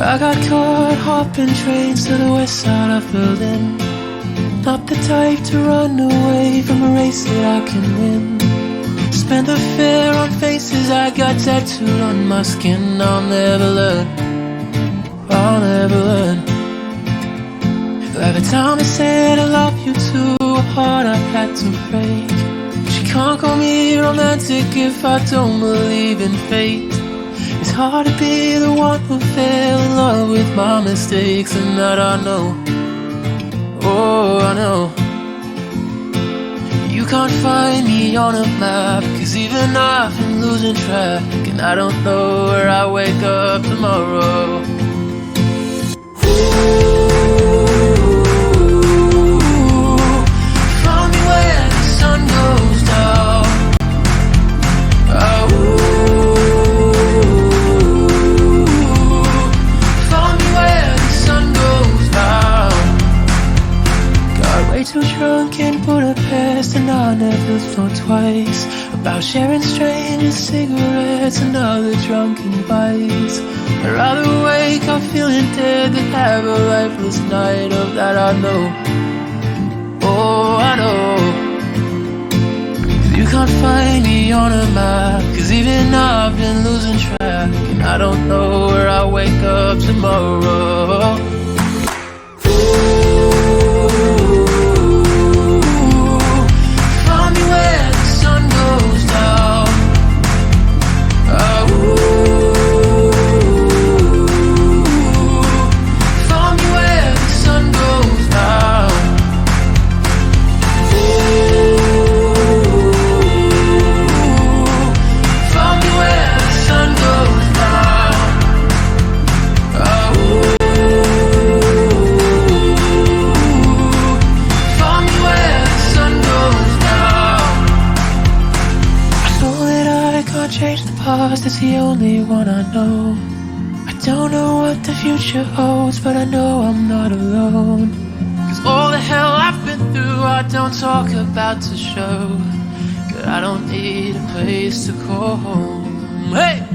I got caught hopping trains to the west side of Berlin. Not the type to run away from a race that I can win. Spend the fear on faces I got tattooed on my skin. I'll never learn, I'll never learn. Every time I said I love you too, a heart I had to break. She can't call me romantic if I don't believe in fate. It's hard to be the one who fell in love with my mistakes, and that I know, oh I know. You can't find me on a map, cause even I've been losing track, and I don't know where I wake up tomorrow. Find me where the sun goes down. Find me where the sun goes down. Got way too drunk in Budapest, and I never thought twice about sharing strangers' cigarettes and other drunken bites. I'd rather wake up feeling dead than have a lifeless night. Of that I know, oh I know. You can't find me on a map, cause even I've been losing track, and I don't know where I wake up tomorrow. Find me where the sun goes down. Find me where the sun goes down. Find me where the sun goes down. Find me where the sun goes down. I know that I can't change the past, it's the only one I know. I don't know what the future holds, but I know I'm not alone. Cause all the hell I've been through, I don't talk about to show. But I don't need a place to call home. Hey!